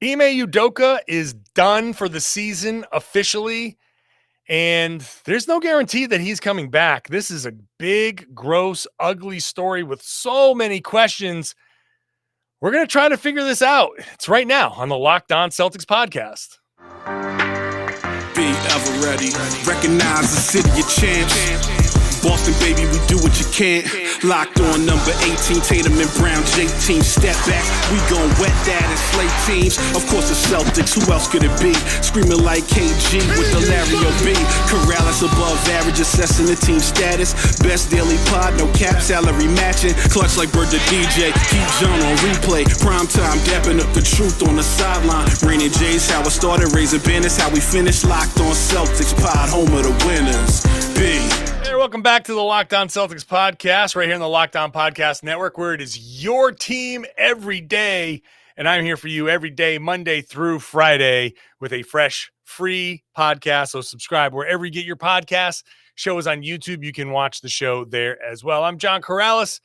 Ime Udoka is done for the season officially, and there's no guarantee that he's coming back. This is a big, gross, ugly story with so many questions. We're going to try to figure this out. It's right now on the Locked On Celtics podcast. Be ever ready. Recognize the city of champs. Boston, baby, we do what you can't. Locked on number 18, Tatum and Brown, J-team. Step back, we gon' wet that and slay teams. Of course the Celtics, who else could it be? Screaming like KG with the Larry O.B. Karalis above average, assessing the team status. Best daily pod, no cap, salary matching. Clutch like Bird the DJ, keep John on replay. Prime time, dapping up the truth on the sideline. Raining J's, how it started, raising banners, how we finished. Locked on Celtics pod, home of the winners. B. Hey, welcome back to the Locked On Celtics podcast, right here on the Locked On Podcast Network, where it is your team every day. And I'm here for you every day, Monday through Friday, with a fresh, free podcast. So subscribe wherever you get your podcasts. Show is on YouTube. You can watch the show there as well. I'm John Karalis,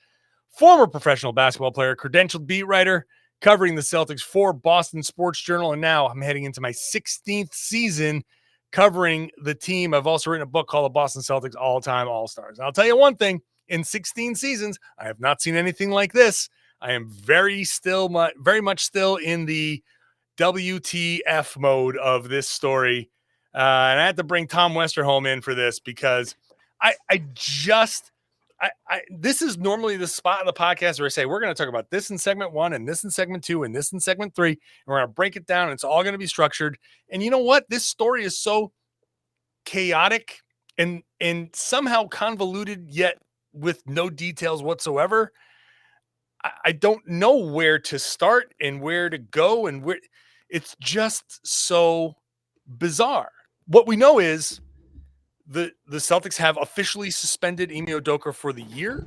former professional basketball player, credentialed beat writer, covering the Celtics for Boston Sports Journal. And now I'm heading into my 16th season covering the team. I've also written a book called The Boston Celtics All-Time All-Stars. And I'll tell you one thing, in 16 seasons, I have not seen anything like this. I am very much still in the WTF mode of this story. And I had to bring Tom Westerholm in for this because this is normally the spot in the podcast where I say, we're going to talk about this in segment 1 and this in segment 2 and this in segment 3. And we're going to break it down. And it's all going to be structured. And you know what? This story is so chaotic and somehow convoluted, yet with no details whatsoever. I don't know where to start and where to go, and where it's just so bizarre. What we know is the Celtics have officially suspended Ime Udoka for the year.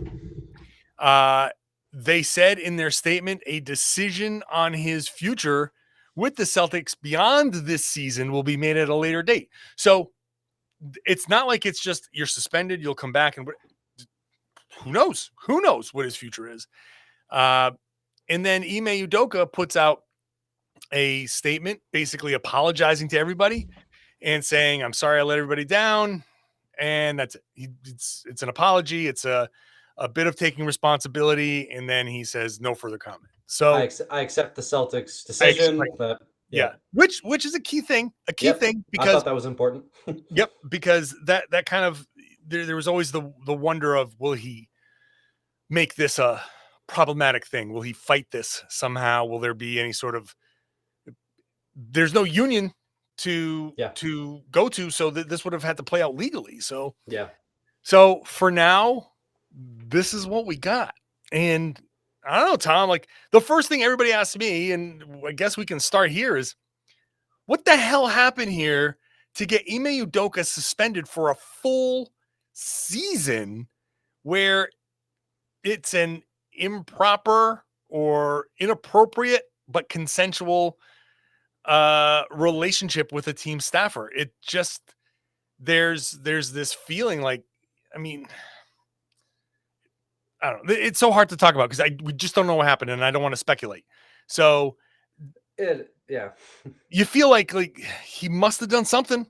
They said in their statement a decision on his future with the Celtics beyond this season will be made at a later date. So it's not like it's just you're suspended, you'll come back, and who knows? Who knows what his future is? And then Ime Udoka puts out a statement basically apologizing to everybody and saying, I'm sorry I let everybody down. And that's it. It's an apology. It's a bit of taking responsibility. And then he says no further comment. So I accept the Celtics decision, but yeah. Which is a key thing, thing, because I thought that was important. Yep. Because that kind of, there was always the wonder of, will he make this a problematic thing? Will he fight this somehow? Will there be any sort of, there's no union to go to, so that this would have had to play out legally. So for now, this is what we got. And I don't know, Tom, like the first thing everybody asks me, and I guess we can start here, is what the hell happened here to get Ime Udoka suspended for a full season where it's an improper or inappropriate but consensual relationship with a team staffer? It just, there's this feeling like, I mean, I don't know. It's so hard to talk about because we just don't know what happened, and I don't want to speculate. So you feel like he must have done something.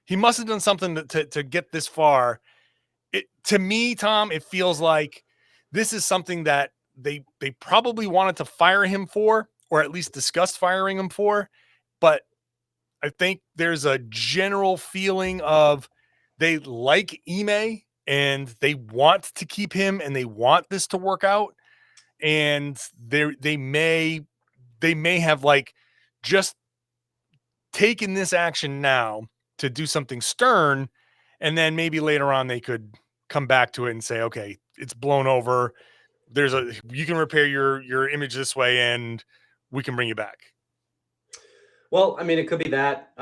He must have done something to get this far. To me, Tom, it feels like this is something that they probably wanted to fire him for, or at least discussed firing him for. But I think there's a general feeling of they like Ime and they want to keep him and they want this to work out. And they may have like just taken this action now to do something stern. And then maybe later on they could come back to it and say, okay, it's blown over. You can repair your image this way and we can bring you back. Well, I mean, it could be that,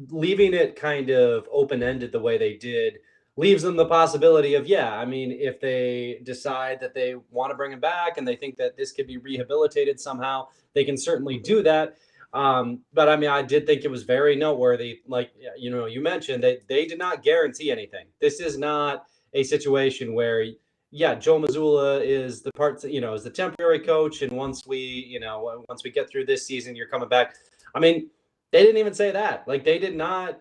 leaving it kind of open-ended the way they did leaves them the possibility of, if they decide that they want to bring him back and they think that this could be rehabilitated somehow, they can certainly do that. But I mean, I did think it was very noteworthy. Like, you mentioned that they did not guarantee anything. This is not a situation where yeah, Joe Mazzulla is the part, is the temporary coach. And once we get through this season, you're coming back. I mean, they didn't even say that. Like, they did not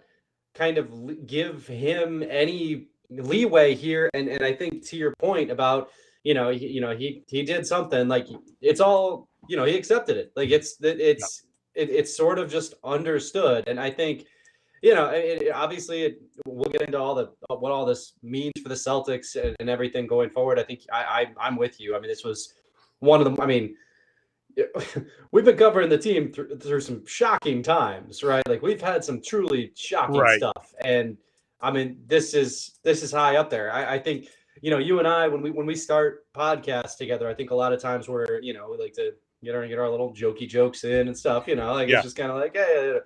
kind of give him any leeway here. And I think to your point about, he did something, like, it's all, he accepted it. Like, it's sort of just understood. And I think, obviously, we'll get into what all this means for the Celtics and everything going forward. I think I'm with you. I mean, this was one of them. I mean, we've been covering the team through some shocking times, right? Like, we've had some truly shocking stuff, and I mean, this is high up there. I think, you and I, when we start podcasts together, I think a lot of times we like to get our little jokey jokes in and stuff. It's just kind of like, hey.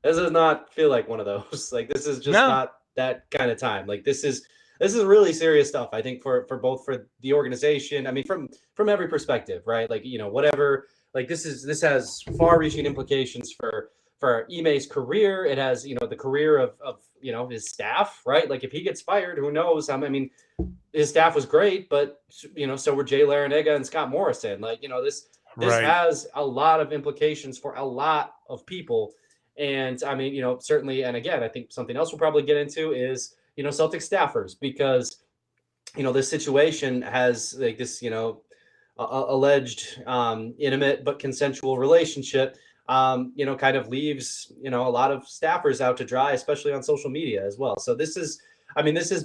This does not feel like one of those. Like, this is just not that kind of time. Like, this is really serious stuff, I think, for the organization. I mean, from every perspective, right? Like, whatever. Like, this has far-reaching implications for Ime's career. It has, the career of his staff, right? Like, if he gets fired, who knows? I mean, his staff was great, but so were Jay Larranaga and Scott Morrison. Like, this has a lot of implications for a lot of people. And I mean, certainly, and again, I think something else we'll probably get into is, Celtic staffers, because, this situation has, like, this, alleged intimate but consensual relationship, kind of leaves, a lot of staffers out to dry, especially on social media as well. So this has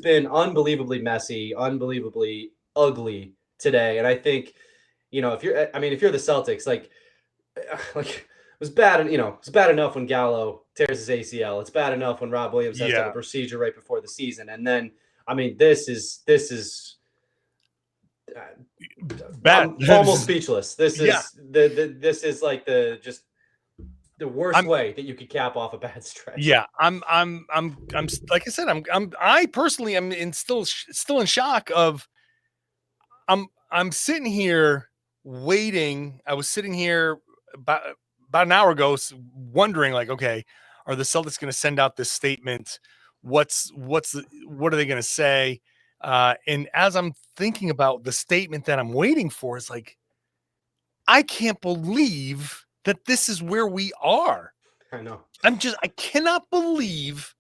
been unbelievably messy, unbelievably ugly today. And I think, if you're the Celtics, like, it was bad, it's bad enough when Gallo tears his ACL. It's bad enough when Rob Williams has to have a procedure right before the season. And then, I mean, this is bad. I'm almost speechless. This is this is like the worst way that you could cap off a bad stretch. Yeah, I'm like I said, I personally am still in shock of. I'm sitting here waiting. I was sitting here about an hour ago, wondering, like, okay, are the Celtics going to send out this statement? What are they going to say? And as I'm thinking about the statement that I'm waiting for, it's like, I can't believe that this is where we are. I know. I cannot believe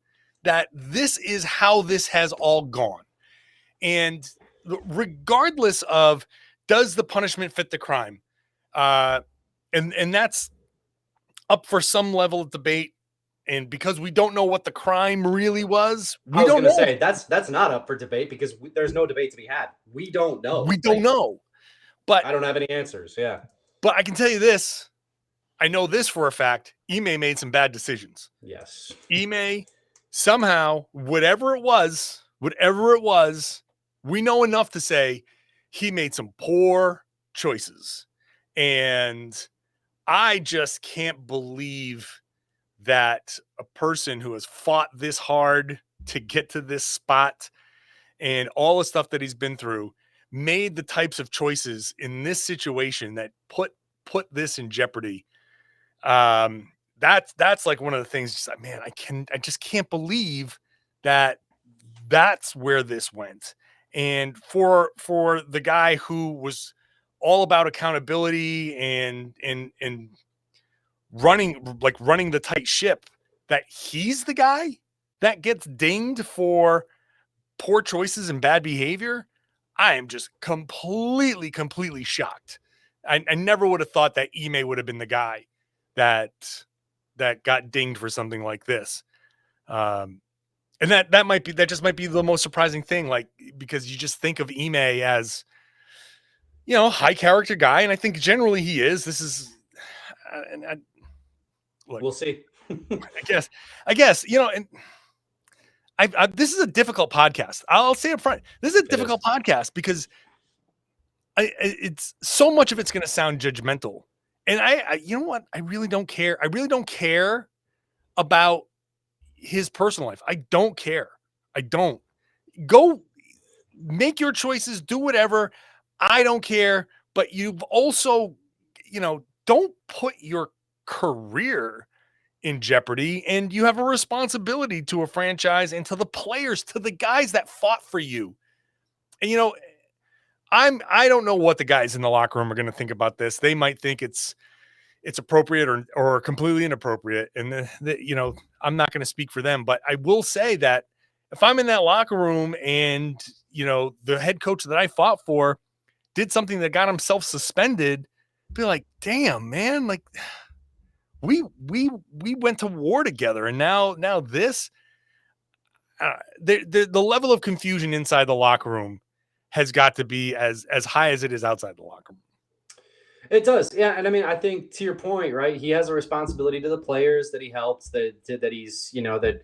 that this is how this has all gone. And regardless of, does the punishment fit the crime? And that's up for some level of debate. And because we don't know what the crime really was, I was going to say that's not up for debate, because there's no debate to be had. We don't know. We don't know. But I don't have any answers. Yeah. But I can tell you this. I know this for a fact. Ime made some bad decisions. Yes. Ime, somehow, whatever it was, we know enough to say he made some poor choices. And I just can't believe that a person who has fought this hard to get to this spot and all the stuff that he's been through made the types of choices in this situation that put this in jeopardy. That's like one of the things, just like, man, I just can't believe that that's where this went. And for the guy who was all about accountability and running the tight ship, that he's the guy that gets dinged for poor choices and bad behavior, I am just completely that I never would have thought that Ime would have been the guy that got dinged for something like this. And that just might be the most surprising thing, like, because you just think of Ime as, high character guy. And I think generally he is. This is, look, we'll see. I guess, and this is a difficult podcast. I'll say up front, this is a difficult podcast because it's so much of it's going to sound judgmental. And I you know what? I really don't care. I really don't care about his personal life. I don't care. I don't. Go make your choices, do whatever. I don't care. But you've also, don't put your career in jeopardy, and you have a responsibility to a franchise and to the players, to the guys that fought for you. And, I don't know what the guys in the locker room are going to think about this. They might think it's appropriate or completely inappropriate. And I'm not going to speak for them, but I will say that if I'm in that locker room and, the head coach that I fought for did something that got himself suspended, be like, damn, man, like we went to war together. And now this, the level of confusion inside the locker room has got to be as high as it is outside the locker room. It does. Yeah. And I mean, I think to your point, right, he has a responsibility to the players that he helps, that he's, that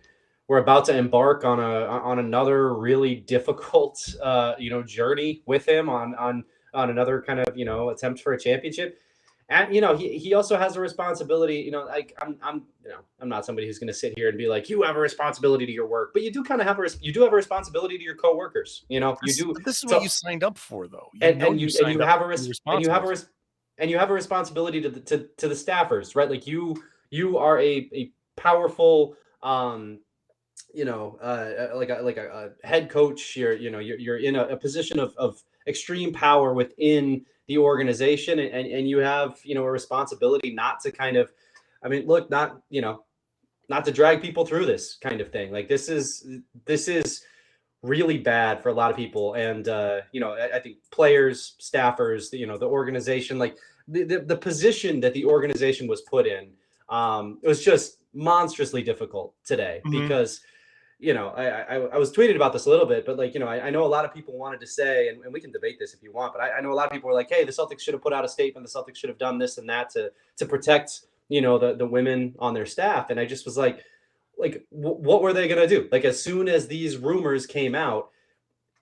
we're about to embark on another really difficult, journey with him on another kind of, attempt for a championship. And, he also has a responsibility, like I'm not somebody who's going to sit here and be like, you have a responsibility to your work, but you do kind of have a responsibility to your coworkers. You do. But this is So, what you signed up for, though. and you have a responsibility to the staffers, right? Like you are a powerful, like a head coach. You're in a position of extreme power within the organization, and you have a responsibility not to kind of, I mean, look, not to drag people through this kind of thing. Like this is really bad for a lot of people, and I think players, staffers, the organization, like the position that the organization was put in, it was just monstrously difficult today. Because I was tweeting about this a little bit, but I know a lot of people wanted to say, and we can debate this if you want, but I know a lot of people were like, hey, the Celtics should have put out a statement, the Celtics should have done this and that to protect the women on their staff. And I just was like, what were they going to do? Like, as soon as these rumors came out,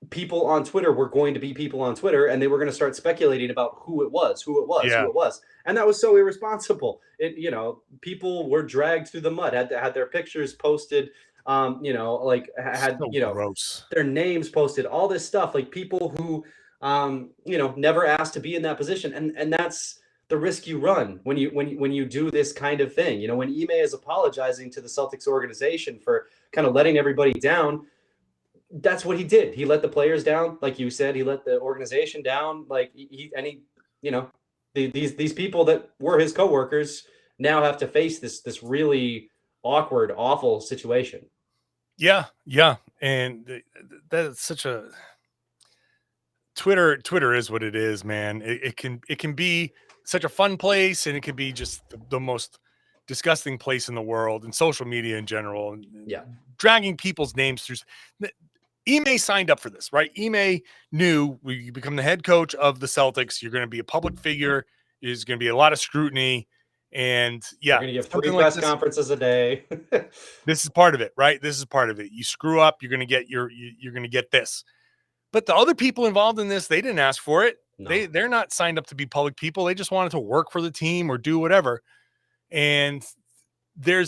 people on Twitter were going to be people on Twitter, and they were going to start speculating about who it was. And that was so irresponsible. People were dragged through the mud, had their pictures posted, had, so gross. Their names posted, all this stuff, like people who, never asked to be in that position. And that's the risk you run when you do this kind of thing. When Ime is apologizing to the Celtics organization for kind of letting everybody down, that's what he did. He let the players down, like you said. He let the organization down. Like these people that were his coworkers now have to face this really awkward, awful situation. Yeah, and that's such a Twitter is what it is, man. It can be such a fun place, and it can be just the most disgusting place in the world, and social media in general. And dragging people's names through. Ime signed up for this, right? Ime knew when you become the head coach of the Celtics, you're going to be a public figure. There's going to be a lot of scrutiny, and you're going to give 3 press conferences a day. This is part of it, right? This is part of it. You screw up, you're going to get you're going to get this. But the other people involved in this, they didn't ask for it. No. They're not signed up to be public people. They just wanted to work for the team or do whatever. And there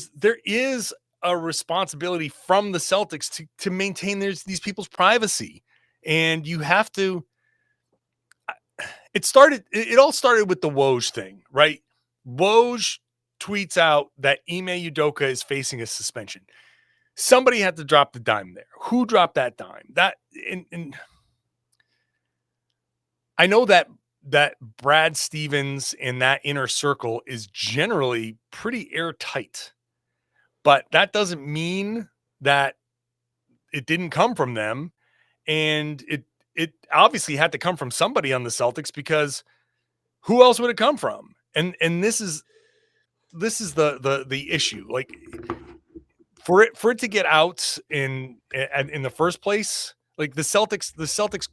is a responsibility from the Celtics to maintain these people's privacy. And you have to, it all started with the Woj thing, right? Woj tweets out that Ime Udoka is facing a suspension. Somebody had to drop the dime there. Who dropped that dime? And I know that Brad Stevens in that inner circle is generally pretty airtight, but that doesn't mean that it didn't come from them. And it obviously had to come from somebody on the Celtics, because who else would it come from? And this is the issue. Like, for it to get out in the first place, like the Celtics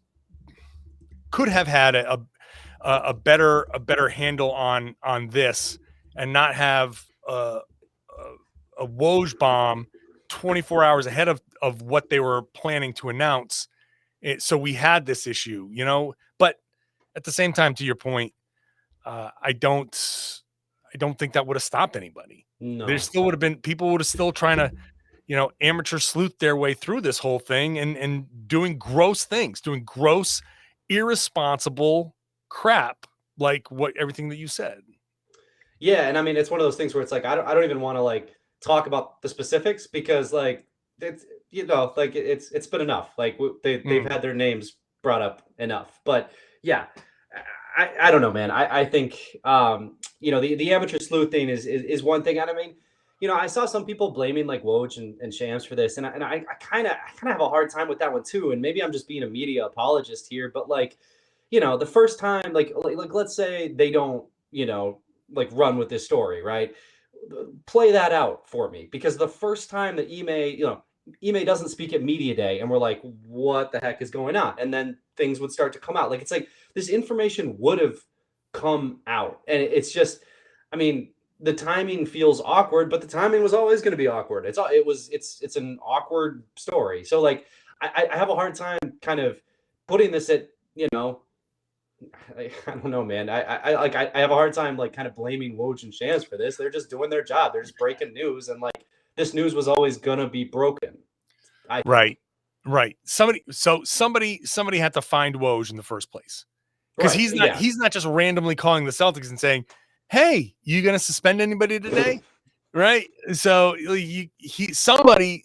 could have had a better handle on this, and not have a Woj bomb 24 hours ahead of what they were planning to announce. So we had this issue, but at the same time, to your point, I don't think that would have stopped anybody. No. There still would have been people would have still trying to, amateur sleuth their way through this whole thing and doing gross things, doing gross, irresponsible crap, like everything that you said. Yeah. And I mean, it's one of those things where it's like, I don't even want to like talk about the specifics, because like it's, it's been enough. Like they've had their names brought up enough, but Yeah. I don't know, man. I think the amateur sleuth thing is one thing. And I mean, I saw some people blaming like Woj and Shams for this, and I kind of have a hard time with that one too. And maybe I'm just being a media apologist here, but like, the first time, like let's say they don't, like run with this story, right? Play that out for me, because the first time that Ime doesn't speak at media day, and we're like, what the heck is going on? And then things would start to come out. Like, it's like this information would have come out. And it's just, I mean, the timing feels awkward, but the timing was always going to be awkward. It's an awkward story. So like, I have a hard time kind of putting this at, I don't know, man. I have a hard time like kind of blaming Woj and Shams for this. They're just doing their job. They're just breaking news, and like this news was always gonna be broken. Right. Somebody had to find Woj in the first place, because he's not just randomly calling the Celtics and saying, "Hey, you gonna suspend anybody today?" Right. So somebody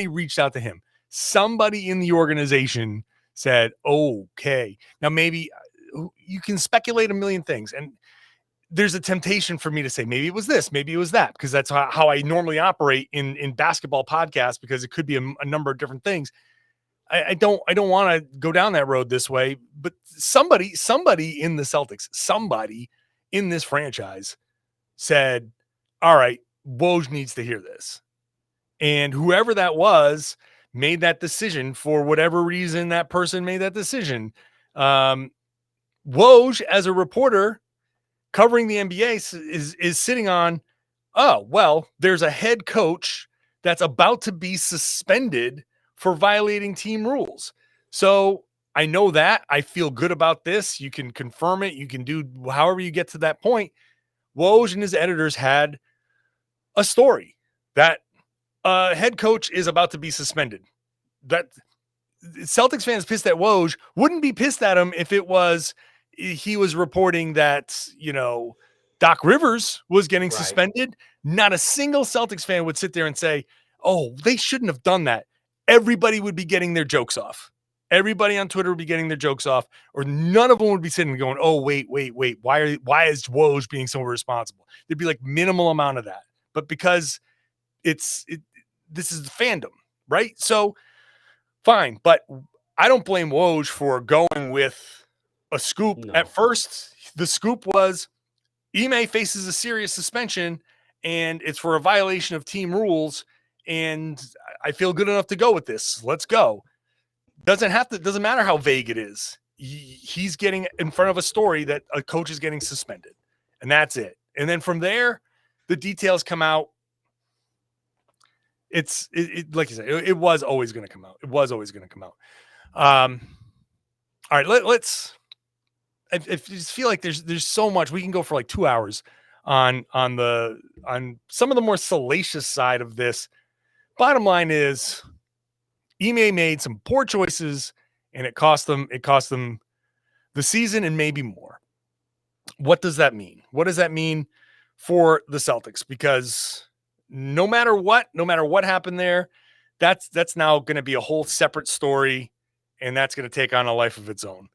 reached out to him. Somebody in the organization said, "Okay, now maybe." You can speculate a million things, and there's a temptation for me to say maybe it was this, maybe it was that, because that's how I normally operate in basketball podcasts, because it could be a number of different things. I don't want to go down that road this way, but somebody in the Celtics, somebody in this franchise said, all right, Woj needs to hear this. And whoever that was made that decision for whatever reason that person made that decision. Woj, as a reporter covering the NBA, is sitting on, oh, well, there's a head coach that's about to be suspended for violating team rules. So I know that. I feel good about this. You can confirm it. You can do however you get to that point. Woj and his editors had a story that a head coach is about to be suspended. That Celtics fans pissed at Woj wouldn't be pissed at him if he was reporting that, Doc Rivers was getting suspended. Not a single Celtics fan would sit there and say, oh, they shouldn't have done that. Everybody would be getting their jokes off. Everybody on Twitter would be getting their jokes off, or none of them would be sitting going, oh, wait. Why is Woj being so irresponsible? There'd be like minimal amount of that. But because this is the fandom, right? So fine. But I don't blame Woj for going with a scoop. No. At first, the scoop was Ime faces a serious suspension, and it's for a violation of team rules. And I feel good enough to go with this. Let's go. Doesn't matter how vague it is. He's getting in front of a story that a coach is getting suspended, and that's it. And then from there, the details come out. It's like you said, it was always going to come out. It was always going to come out. All right, let's. I just feel like there's so much. We can go for like 2 hours on some of the more salacious side of this. Bottom line is, Ime made some poor choices, and it cost them the season and maybe more. What does that mean? What does that mean for the Celtics? Because no matter what happened there, that's now going to be a whole separate story, and that's going to take on a life of its own.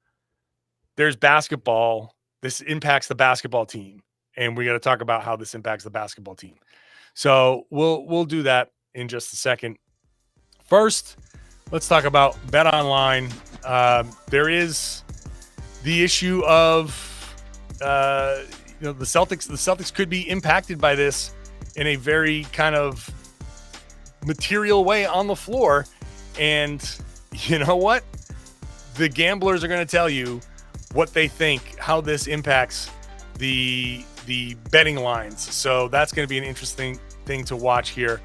There's basketball. This impacts the basketball team, and we got to talk about how this impacts the basketball team. So we'll do that in just a second. First, let's talk about BetOnline. There is the issue of the Celtics. The Celtics could be impacted by this in a very kind of material way on the floor, and you know what? The gamblers are going to tell you what they think, how this impacts the betting lines. So that's going to be an interesting thing to watch here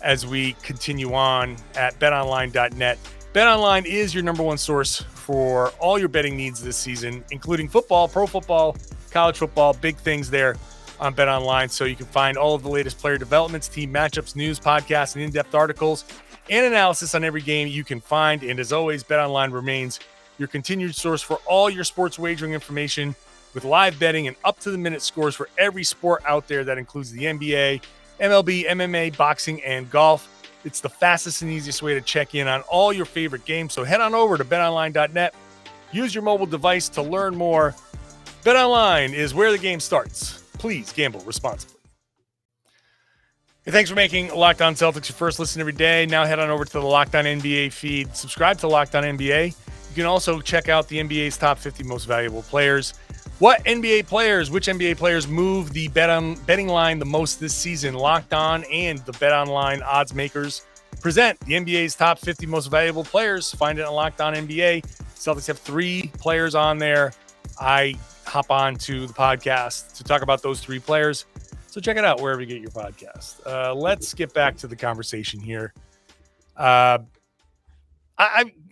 as we continue on at betonline.net. BetOnline is your number one source for all your betting needs this season, including football, pro football, college football, big things there on BetOnline. So you can find all of the latest player developments, team matchups, news, podcasts, and in-depth articles and analysis on every game you can find. And as always, BetOnline remains your continued source for all your sports wagering information, with live betting and up-to-the-minute scores for every sport out there. That includes the NBA, MLB, MMA, boxing, and golf. It's the fastest and easiest way to check in on all your favorite games. So head on over to betonline.net Use your mobile device to learn more. BetOnline is where the game starts. Please gamble responsibly. Hey, thanks for making Locked On Celtics your first listen every day. Now head on over to the Locked On NBA feed. Subscribe to Locked On NBA. You can also check out the NBA's top 50 most valuable players. Which NBA players move the betting line the most this season? Locked On and the BetOnline odds makers present the NBA's top 50 most valuable players. Find it on Locked On NBA. Celtics have 3 players on there. I hop on to the podcast to talk about those 3 players. So check it out wherever you get your podcast. Let's get back to the conversation here. Let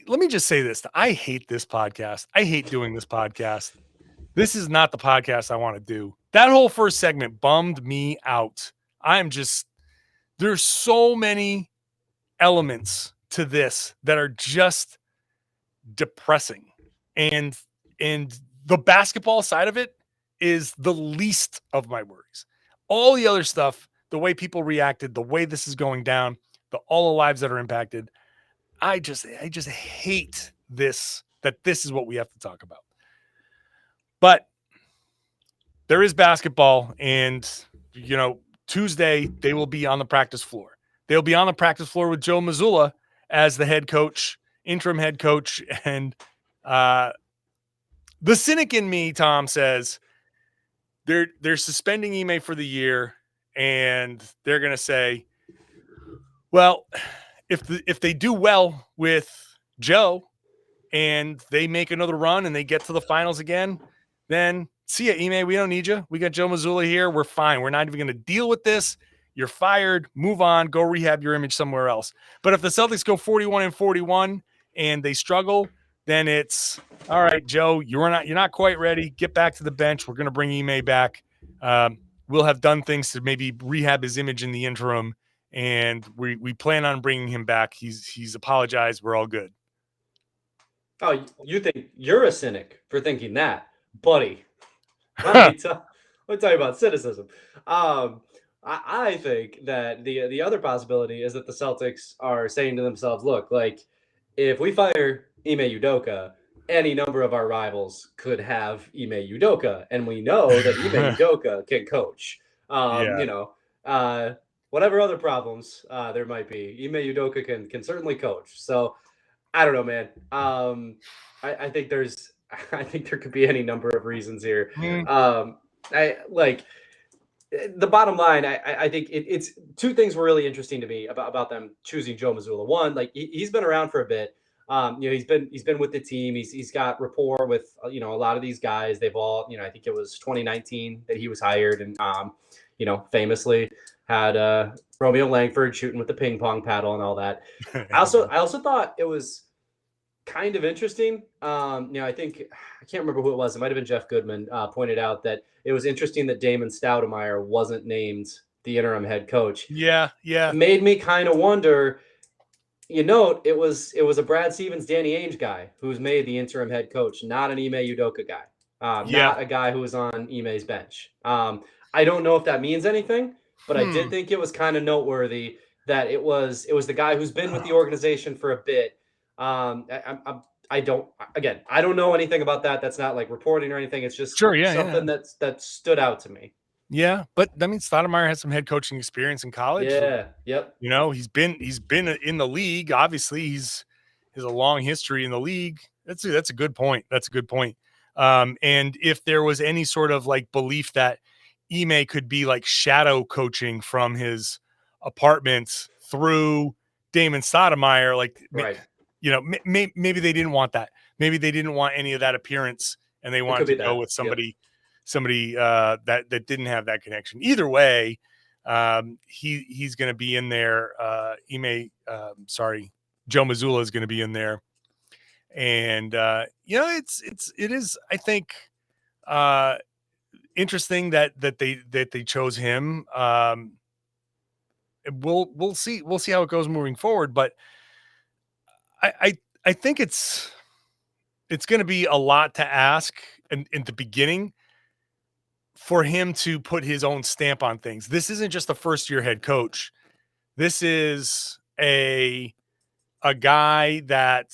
me just say this. I hate this podcast. I hate doing this podcast. This is not the podcast I want to do. That whole first segment bummed me out. There's so many elements to this that are just depressing. And the basketball side of it is the least of my worries. All the other stuff, the way people reacted, the way this is going down, all the lives that are impacted, I just hate this, that this is what we have to talk about. But there is basketball, and, Tuesday they will be on the practice floor. They'll be on the practice floor with Joe Mazzulla as the head coach, interim head coach. And the cynic in me, Tom, says, They're suspending Ime for the year, and they're going to say, well, if they do well with Joe and they make another run and they get to the finals again, then see ya, Ime. We don't need you. We got Joe Mazzulla here. We're fine. We're not even going to deal with this. You're fired. Move on. Go rehab your image somewhere else. But if the Celtics go 41-41 and they struggle, then it's all right, Joe, you're not quite ready. Get back to the bench. We're going to bring Ime back. We'll have done things to maybe rehab his image in the interim, and we plan on bringing him back. He's apologized. We're all good. Oh, you think you're a cynic for thinking that, buddy? Let me tell you about cynicism. I think that the other possibility is that the Celtics are saying to themselves, look, like, if we fire Ime Udoka, any number of our rivals could have Ime Udoka, and we know that Ime Udoka can coach. Whatever other problems there might be, Ime Udoka can certainly coach. So I don't know, man. I think there could be any number of reasons here. The bottom line, I think it's 2 things were really interesting to me about them choosing Joe Mazzulla. One, like, he's been around for a bit. He's been with the team. He's got rapport with a lot of these guys. They've all, I think it was 2019 that he was hired, and famously had Romeo Langford shooting with the ping pong paddle and all that. I also thought it was kind of interesting. I think, I can't remember who it was. It might have been Jeff Goodman pointed out that it was interesting that Damon Stoudemire wasn't named the interim head coach. Yeah. It made me kind of wonder. It was a Brad Stevens, Danny Ainge guy who's made the interim head coach, not an Ime Udoka guy, not a guy who was on Ime's bench. I don't know if that means anything, but I did think it was kind of noteworthy that it was the guy who's been with the organization for a bit. I don't know anything about that. That's not like reporting or anything. It's just something that stood out to me. Yeah, but I mean, Stoudemire has some head coaching experience in college. Yeah, yep. He's been in the league. Obviously, he's a long history in the league. That's a good point. And if there was any sort of like belief that Ime could be like shadow coaching from his apartment through Damon Stoudemire, like, right. Maybe they didn't want that. Maybe they didn't want any of that appearance, and they wanted to go with somebody that didn't have that connection. Either way, he's going to be in there. Joe Mazzulla is going to be in there, and it is, I think, interesting that they chose him. We'll see how it goes moving forward, but I think it's going to be a lot to ask in the beginning for him to put his own stamp on things. This isn't just a first-year head coach. This is a guy that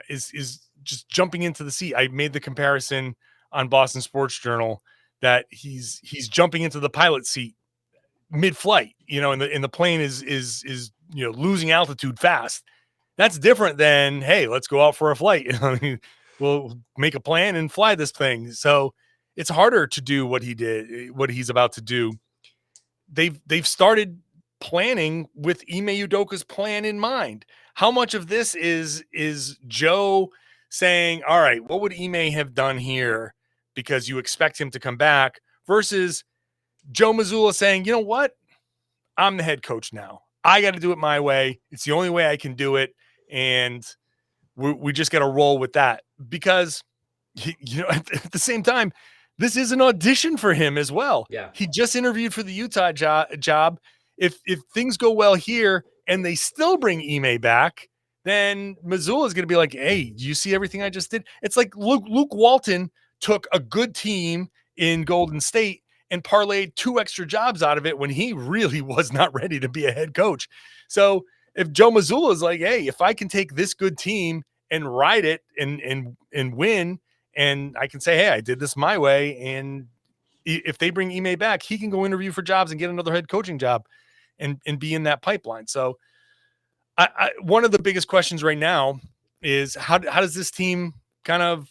is just jumping into the seat. I made the comparison on Boston Sports Journal that he's jumping into the pilot seat mid-flight, and the plane is losing altitude fast. That's different than, hey, let's go out for a flight. We'll make a plan and fly this thing. So it's harder to do what he's about to do. They've started planning with Ime Udoka's plan in mind. How much of this is Joe saying, all right, what would Ime have done here because you expect him to come back, versus Joe Mazzulla saying, you know what? I'm the head coach now. I got to do it my way. It's the only way I can do it. And we just got to roll with that, because, at the same time, this is an audition for him as well. Yeah. He just interviewed for the Utah job. If things go well here and they still bring Ime back, then Mazzulla is going to be like, hey, do you see everything I just did? It's like Luke Walton took a good team in Golden State and parlayed 2 extra jobs out of it when he really was not ready to be a head coach. So if Joe Mazzulla is like, hey, if I can take this good team and ride it and win, and I can say, hey, I did this my way, and if they bring Ime back, he can go interview for jobs and get another head coaching job and be in that pipeline. So one of the biggest questions right now is how does this team kind of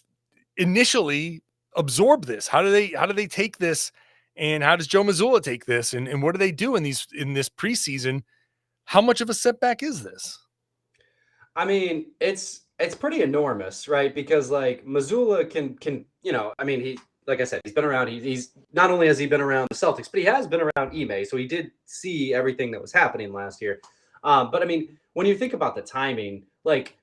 initially absorb this? How do they take this, and how does Joe Mazzulla take this, and what do they do in this preseason? How much of a setback is this? I mean, it's pretty enormous, right? Because like Mazzulla can he, like I said, he's been around. He's not only has he been around the Celtics, but he has been around Ime, so he did see everything that was happening last year. But I mean, when you think about the timing, like,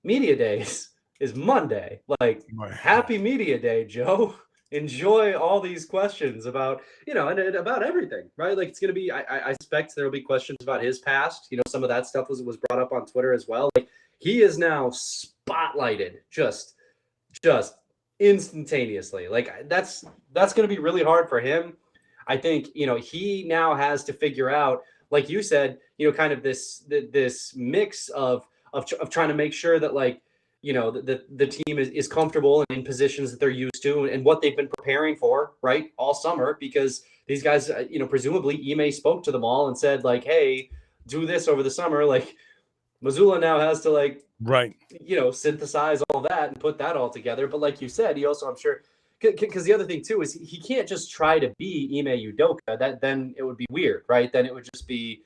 media days is Monday. Like, happy media day, Joe. Enjoy all these questions about, and about everything, right? Like, it's going to be, I expect there'll be questions about his past. Some of that stuff was brought up on Twitter as well. Like, he is now spotlighted just instantaneously. Like, that's going to be really hard for him. I think, he now has to figure out, like you said, kind of this mix of trying to make sure that, like, the team is comfortable and in positions that they're used to and what they've been preparing for, right, all summer, because these guys, presumably Ime spoke to them all and said, like, hey, do this over the summer. Like, Mazzulla now has to, like, right, synthesize all that and put that all together. But like you said, he also, I'm sure, because the other thing too is he can't just try to be Ime Udoka. That then it would be weird, right? Then it would just be,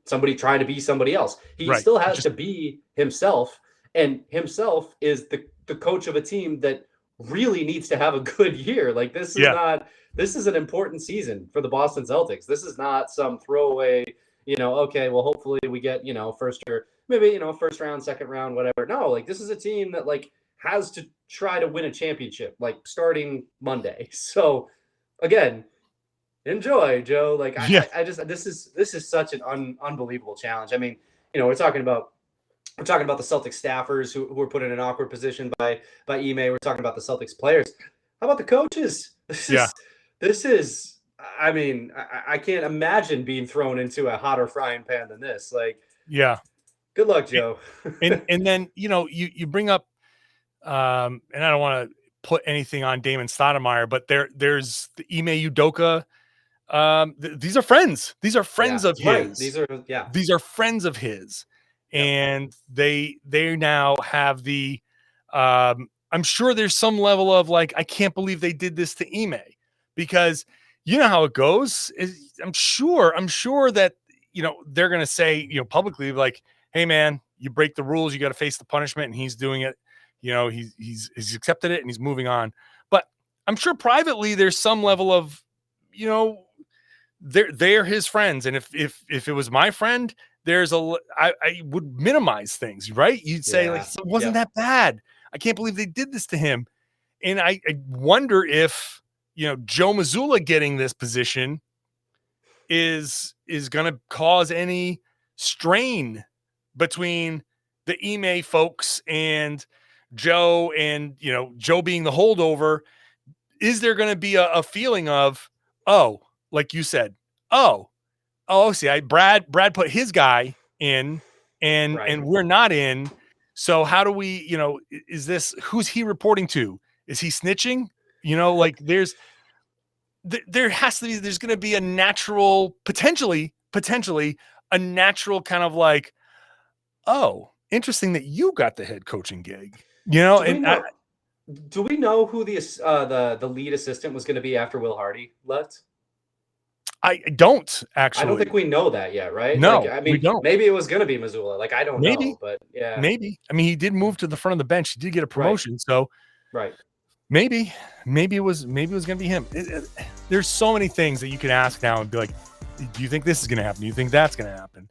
somebody trying to be somebody else. He still has to be himself, and himself is the coach of a team that really needs to have a good year. Like, this is an important season for the Boston Celtics. This is not some throwaway, okay, well, hopefully we get, first or maybe, first round, second round, whatever. No, like, this is a team that, like, has to try to win a championship, like, starting Monday. So again, enjoy, Joe. Like, I just, this is such an unbelievable challenge. I mean, we're talking about the Celtics staffers who were put in an awkward position by Ime. We're talking about the Celtics players. How about the coaches? This is, I mean, I can't imagine being thrown into a hotter frying pan than this. Like, good luck, Joe. and then, you bring up, and I don't want to put anything on Damon Stoudemire, but there's the Ime Udoka. These are friends. These are friends of his. Right. These are friends of his, and they now have the. I'm sure there's some level of, like, I can't believe they did this to Ime, because you know how it goes. I'm sure that they're gonna say publicly, like, hey man, you break the rules, you got to face the punishment, and he's doing it. He's accepted it and he's moving on. But I'm sure privately there's some level of, they're his friends. And if it was my friend, I would minimize things, right? You'd say, like, it wasn't that bad. I can't believe they did this to him. And I wonder if, Joe Mazzulla getting this position is going to cause any strain between the Ime folks and Joe, and Joe being the holdover. Is there going to be a feeling of, oh, like you said, oh, see, Brad put his guy in, and we're not in. So how do we, who's he reporting to? Is he snitching? Like there has to be, there's going to be a natural, potentially a natural kind of like, oh, interesting that you got the head coaching gig, Do we know who the lead assistant was going to be after Will Hardy left? I don't actually. I don't think we know that yet, right? No, like, I mean, we don't. Maybe it was going to be Mazzulla. Like, I don't know, but yeah, maybe. I mean, he did move to the front of the bench. He did get a promotion, so right. Maybe it was going to be him. There's so many things that you can ask now and be like, do you think this is going to happen? Do you think that's going to happen?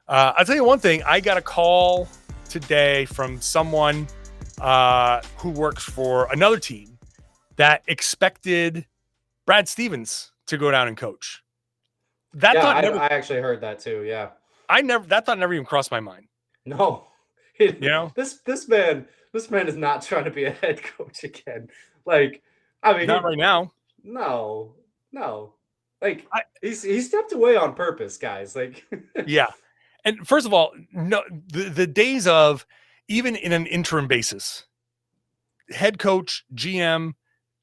I'll tell you one thing. I got a call today from someone who works for another team that expected Brad Stevens to go down and coach. I actually heard that too. Yeah. That thought never even crossed my mind. No. This man is not trying to be a head coach again. Like, I mean, not right now. No. Like, he stepped away on purpose, guys. Like, yeah. And first of all, no, the days of, even in an interim basis, head coach, GM,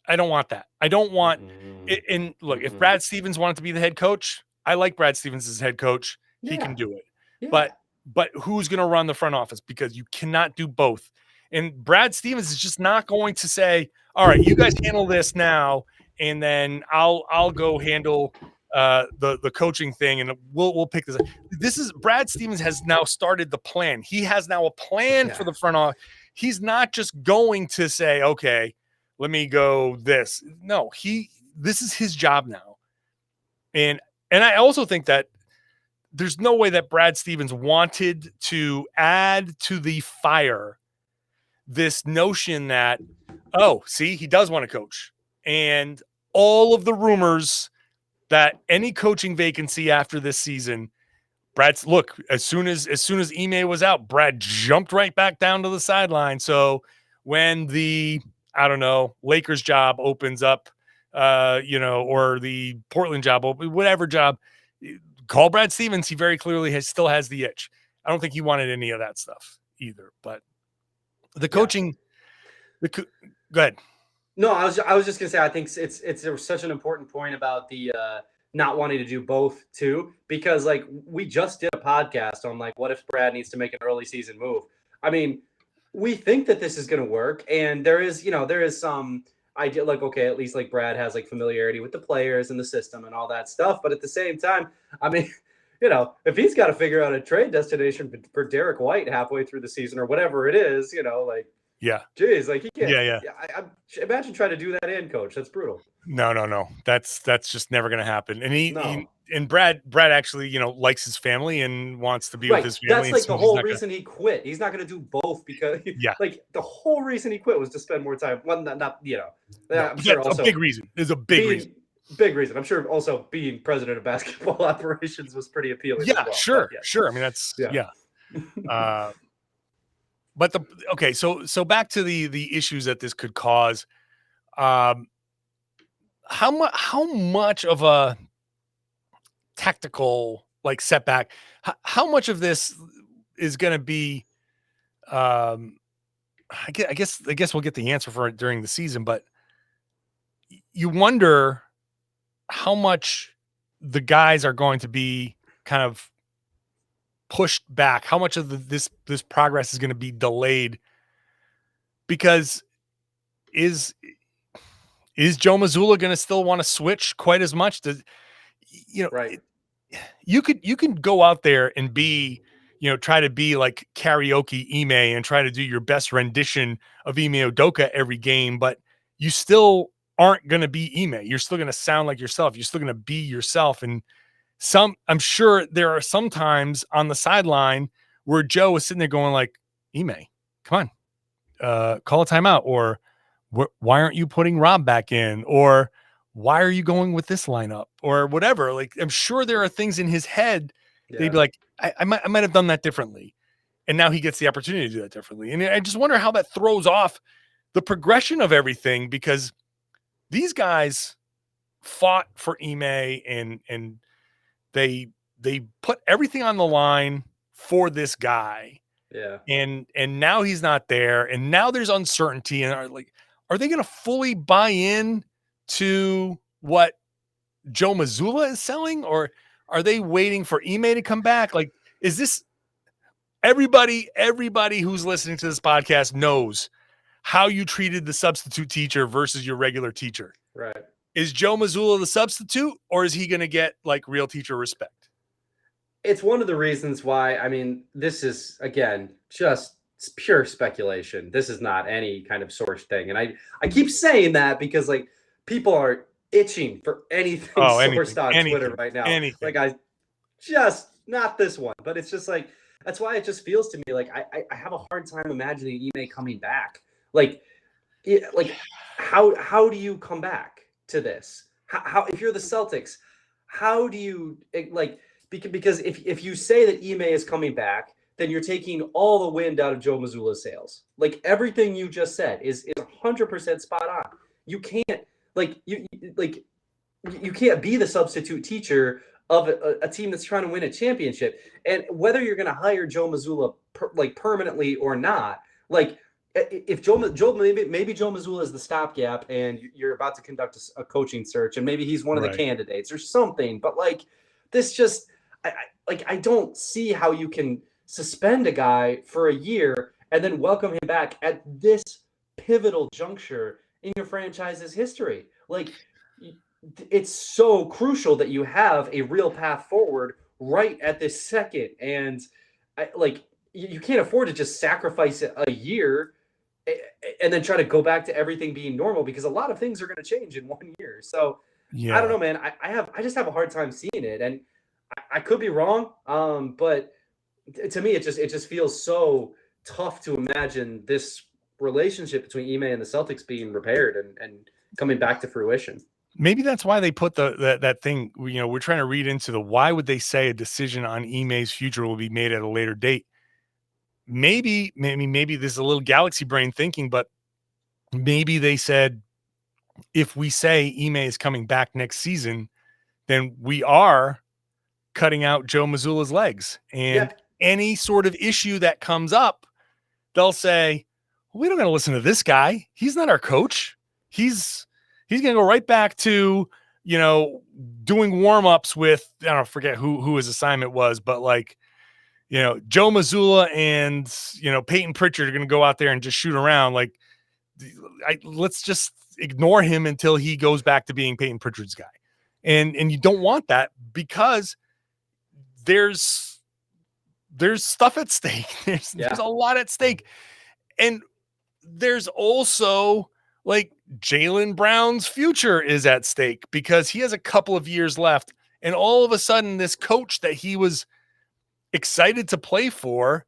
I don't want that. I don't want it. And look, if Brad Stevens wanted to be the head coach, I like Brad Stevens as head coach. He can do it. Yeah. But who's going to run the front office? Because you cannot do both. And Brad Stevens is just not going to say, all right, you guys handle this now, and then I'll go handle the coaching thing, and we'll pick this up. This is Brad Stevens has now started the plan. He has now a plan for the front office. He's not just going to say, okay, let me go this. No, this is his job now. And I also think that there's no way that Brad Stevens wanted to add to the fire this notion that, oh, see, he does want to coach. And all of the rumors that any coaching vacancy after this season, look, as soon as Ime was out, Brad jumped right back down to the sideline. So when the, I don't know, Lakers job opens up, or the Portland job, whatever job, call Brad Stevens. He very clearly still has the itch. I don't think he wanted any of that stuff either, but the coaching, go ahead. No, I was just gonna say, I think it's such an important point about the not wanting to do both too, because like we just did a podcast on like, what if Brad needs to make an early season move? I mean, we think that this is going to work, and there is some idea, like, okay, at least like Brad has like familiarity with the players and the system and all that stuff. But at the same time, I mean, if he's got to figure out a trade destination for Derek White halfway through the season or whatever it is, like, yeah, geez, like he can't. Yeah. I imagine trying to do that in, coach. That's brutal. No. That's just never going to happen. And Brad actually, likes his family and wants to be with his family. That's like the whole reason he quit. He's not going to do both because, like, the whole reason he quit was to spend more time. Well, I'm sure also a big reason. There's a big reason. Big reason. I'm sure also being president of basketball operations was pretty appealing. Yeah, as well. Sure. I mean, that's but so back to the issues that this could cause. How much of a tactical like setback? How much of this is going to be? I guess we'll get the answer for it during the season, but you wonder how much the guys are going to be kind of pushed back. How much of this progress is going to be delayed? Because is Joe Mazzulla going to still want to switch quite as much? Right. You can go out there and be, try to be like karaoke Ime and try to do your best rendition of Ime Udoka every game, but you still aren't going to be Ime. You're still going to sound like yourself. You're still going to be yourself. And I'm sure there are some times on the sideline where Joe is sitting there going like, Ime, come on, call a timeout, or why aren't you putting Rob back in? Or why are you going with this lineup or whatever? Like, I'm sure there are things in his head. They'd be like, I might have done that differently. And now he gets the opportunity to do that differently. And I just wonder how that throws off the progression of everything, because these guys fought for Ime and they put everything on the line for this guy. Yeah. And now he's not there, and now there's uncertainty. And are they going to fully buy in to what Joe Mazzulla is selling, or are they waiting for Ime to come back? Like, is this everybody who's listening to this podcast knows how you treated the substitute teacher versus your regular teacher? Right. Is Joe Mazzulla the substitute, or is he going to get like real teacher respect? It's one of the reasons why, I mean, this is, again, just pure speculation. This is not any kind of source thing. And I keep saying that because, like, people are itching for anything sourced on Twitter right now. Anything. Like, not this one, but it's just like, that's why it just feels to me like I have a hard time imagining Ime coming back. Like how do you come back to this? How if you're the Celtics, how do you, like, because if you say that Ime is coming back, then you're taking all the wind out of Joe Mazzulla's sails. Like, everything you just said is 100% spot on. You can't you can't be the substitute teacher of a team that's trying to win a championship. And whether you're going to hire Joe Mazzulla permanently or not, like, if maybe Joe Mazzulla is the stopgap and you're about to conduct a coaching search, and maybe he's one of the candidates or something, but like, this just, I don't see how you can suspend a guy for a year and then welcome him back at this pivotal juncture in your franchise's history. Like, it's so crucial that you have a real path forward right at this second. And you can't afford to just sacrifice a year and then try to go back to everything being normal, because a lot of things are going to change in 1 year. So I don't know, man. I just have a hard time seeing it. And I could be wrong, but to me, it just feels so tough to imagine this relationship between Ime and the Celtics being repaired and coming back to fruition. Maybe that's why they put that thing. We're trying to read into why would they say a decision on Ime's future will be made at a later date. Maybe this is a little galaxy brain thinking, but maybe they said, if we say Ime is coming back next season, then we are cutting out Joe Mazzulla's legs, and any sort of issue that comes up, they'll say, we don't got to listen to this guy. He's not our coach. He's going to go right back to, doing warmups with, I don't forget who his assignment was, but like, Joe Mazzulla and, Peyton Pritchard are going to go out there and just shoot around. Like, let's just ignore him until he goes back to being Peyton Pritchard's guy. And you don't want that, because there's stuff at stake. There's a lot at stake. And there's also, like, Jaylen Brown's future is at stake, because he has a couple of years left. And all of a sudden, this coach that he was excited to play for,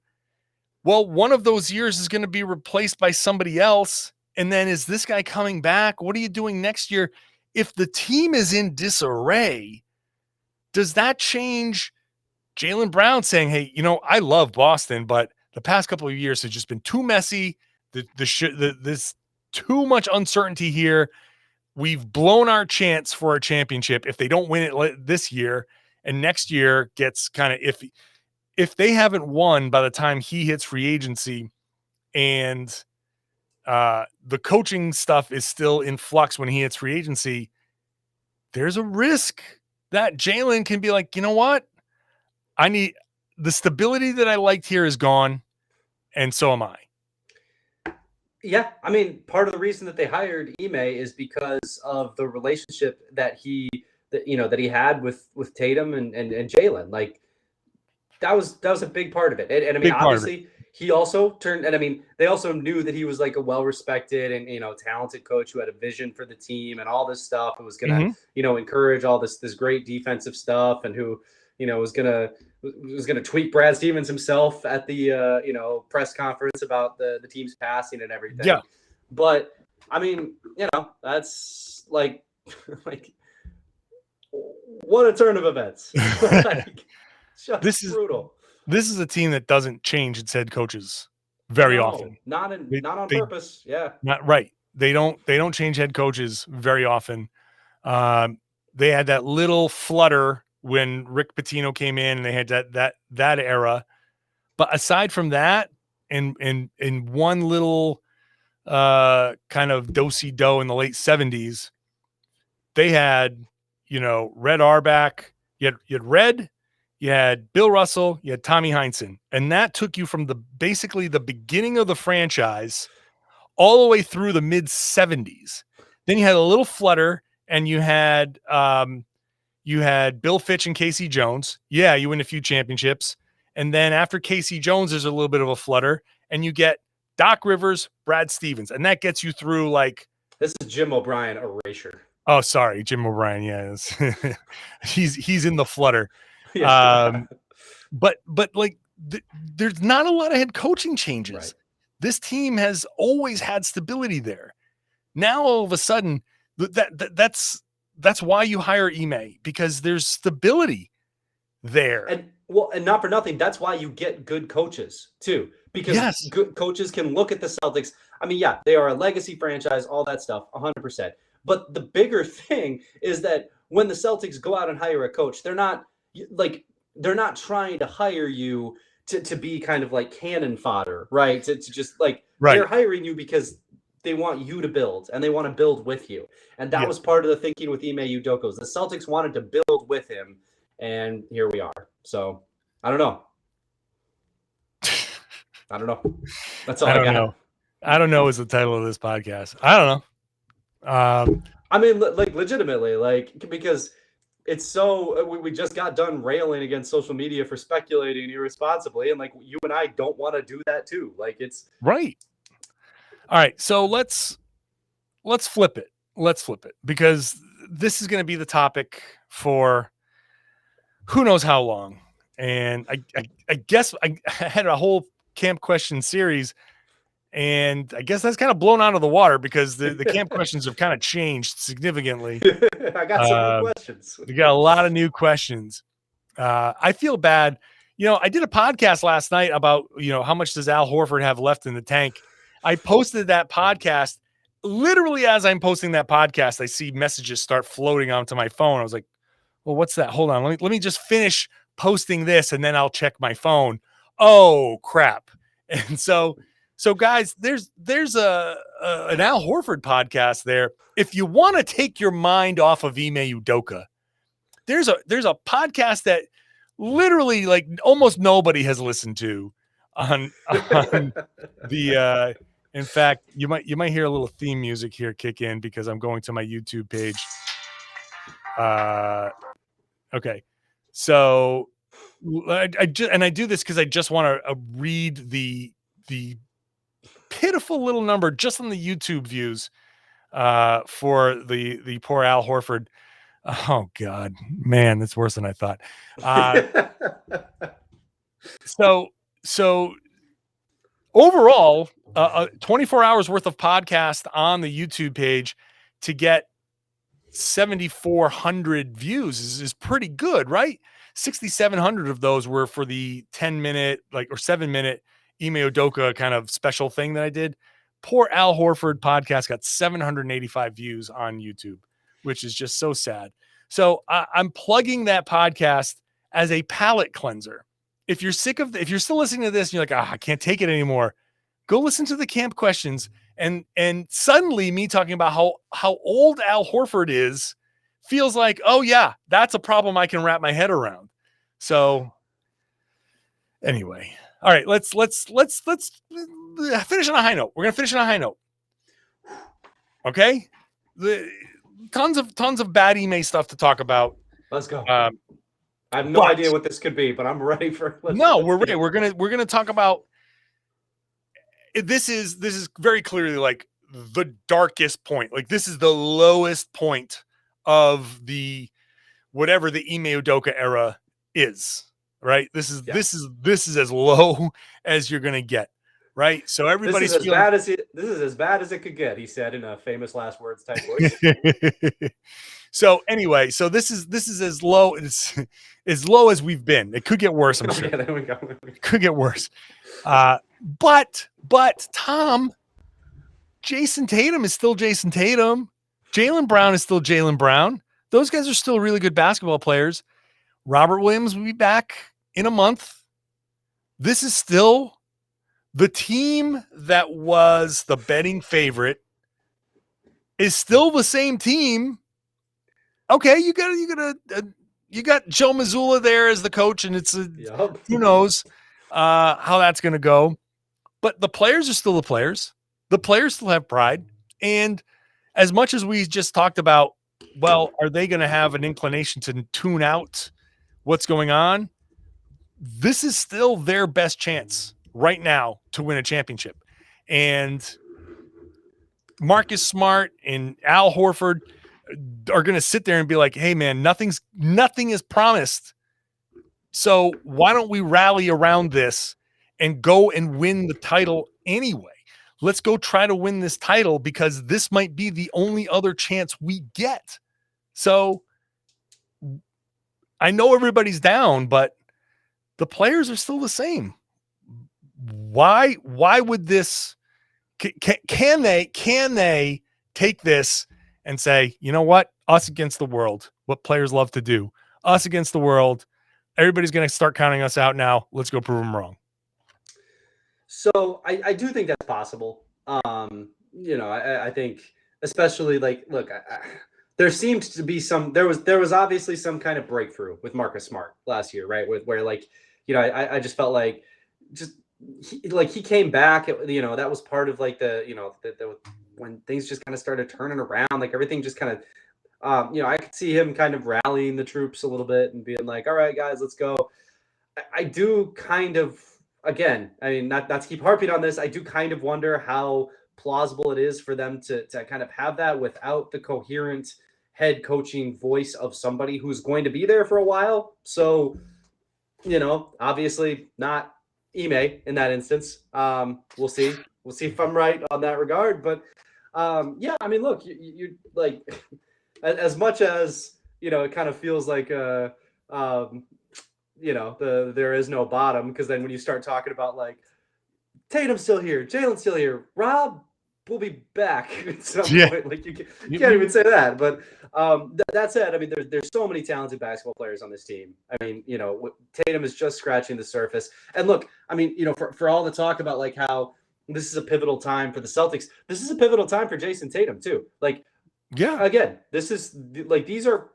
well, one of those years is going to be replaced by somebody else. And then, is this guy coming back? What are you doing next year? If the team is in disarray, does that change Jaylen Brown saying, hey, I love Boston, but the past couple of years have just been too messy. There's too much uncertainty here. We've blown our chance for a championship if they don't win it this year, and next year gets kind of iffy. If they haven't won by the time he hits free agency, and the coaching stuff is still in flux when he hits free agency, there's a risk that Jaylen can be like, you know what? I need the stability that I liked here is gone. And so am I. Yeah. I mean, part of the reason that they hired Ime is because of the relationship that he had with Tatum and Jaylen. Like, that was a big part of it. And I mean, obviously he also turned, and I mean, they also knew that he was like a well-respected and, talented coach who had a vision for the team and all this stuff, and was going to, encourage all this great defensive stuff, and who, was going to tweet Brad Stevens himself at the, press conference about the team's passing and everything. Yeah. But I mean, that's like what a turn of events. This is brutal. This is a team that doesn't change its head coaches very often. Not on purpose. Yeah. Not right. They don't change head coaches very often. They had that little flutter when Rick Pitino came in, and they had that era. But aside from that, and in one little kind of do-si-do in the late 70s, they had, Red Auerbach, you had Red, you had Bill Russell, you had Tommy Heinsohn, and that took you from basically the beginning of the franchise all the way through the mid 70s. Then you had a little flutter, and you had Bill Fitch and Casey Jones. Yeah, you win a few championships. And then after Casey Jones, there's a little bit of a flutter, and you get Doc Rivers, Brad Stevens, and that gets you through like. This is Jim O'Brien erasure. Oh, sorry, Jim O'Brien. Yeah, he's in the flutter. Yeah. But like there's not a lot of head coaching changes. Right. This team has always had stability there. Now all of a sudden, that's why you hire Ime, because there's stability there. And not for nothing, that's why you get good coaches too, because good coaches can look at the Celtics. I mean, yeah, they are a legacy franchise, all that stuff, 100%. But the bigger thing is that when the Celtics go out and hire a coach, they're not trying to hire you to be kind of like cannon fodder, right? To just like, they're hiring you because they want you to build, and they want to build with you. And that was part of the thinking with Ime Udoka. The Celtics wanted to build with him, and here we are. So I don't know. That's all I got. Know. I don't know is the title of this podcast. I don't know. I mean, like legitimately, like, because it's so we just got done railing against social media for speculating irresponsibly, and like you and I don't want to do that too. Like, it's right. All right, so let's flip it. Because this is going to be the topic for who knows how long. And I guess I had a whole camp question series, and I guess that's kind of blown out of the water because the camp questions have kind of changed significantly. I got some new questions. We got a lot of new questions. I feel bad. I did a podcast last night about, how much does Al Horford have left in the tank? I posted that podcast. Literally as I'm posting that podcast, I see messages start floating onto my phone. I was like, well, what's that? Hold on. Let me just finish posting this, and then I'll check my phone. Oh, crap. And so guys, there's an Al Horford podcast there. If you want to take your mind off of Ime Udoka, there's a podcast that literally like almost nobody has listened to on the in fact, you might hear a little theme music here kick in because I'm going to my YouTube page. Okay. So I do this because I just want to read the pitiful little number just on the YouTube views for the poor Al Horford. Oh God, man, that's worse than I thought. So overall, 24 hours worth of podcast on the YouTube page to get 7,400 views is pretty good, right? 6,700 of those were for the 10-minute, or 7-minute Ime Udoka kind of special thing that I did. Poor Al Horford podcast got 785 views on YouTube, which is just so sad. So I'm plugging that podcast as a palate cleanser. If you're still listening to this and you're like, I can't take it anymore, go listen to the camp questions. And suddenly me talking about how old Al Horford is feels like, oh yeah, that's a problem I can wrap my head around. So anyway, all right, let's finish on a high note. We're gonna finish on a high note. Okay, tons of bad Ime stuff to talk about. Let's go. I have no idea what this could be, but I'm ready for. We're ready. We're gonna talk about. This is very clearly like the darkest point. Like this is the lowest point of the whatever the Ime Udoka era is. Right. This is as low as you're gonna get. Right. So everybody's this is as bad as it could get, he said in a famous last words type voice. So anyway, so this is as low as we've been. It could get worse, I'm sure. Yeah, there we go. It could get worse. But Tom, Jayson Tatum is still Jayson Tatum. Jaylen Brown is still Jaylen Brown. Those guys are still really good basketball players. Robert Williams will be back in a month. this is still the team that was the betting favorite is still the same team. Okay, you got Joe Mazzulla there as the coach, and who knows how that's going to go. But the players are still the players. The players still have pride. And as much as we just talked about, well, are they going to have an inclination to tune out what's going on? This is still their best chance right now to win a championship. And Marcus Smart and Al Horford are going to sit there and be like, hey, man, nothing is promised. So why don't we rally around this and go and win the title anyway? Let's go try to win this title because this might be the only other chance we get. So I know everybody's down, but the players are still the same. Why would this? Can they take this and say, you know what? Us against the world, what players love to do. Us against the world. Everybody's going to start counting us out now. Let's go prove them wrong. So I do think that's possible. I think especially look, there seemed to be there was obviously some kind of breakthrough with Marcus Smart last year, right? Where I just felt like he came back, that was part of when things just kind of started turning around, like everything just kind of, I could see him kind of rallying the troops a little bit and being like, all right, guys, let's go. I do kind of, again, I mean, not to keep harping on this, I do kind of wonder how plausible it is for them to kind of have that without the coherent head coaching voice of somebody who's going to be there for a while. So, obviously not Ime in that instance. We'll see if I'm right on that regard. But yeah, I mean, look, you like as much as it kind of feels like there is no bottom, because then when you start talking about like Tatum's still here, Jaylen's still here, Rob will be back at some point. Like you can't even say that. But that said, I mean, there's so many talented basketball players on this team. I mean, Tatum is just scratching the surface. And look, I mean, for all the talk about like how this is a pivotal time for the Celtics, this is a pivotal time for Jayson Tatum too. Like, yeah, again, this is like, these are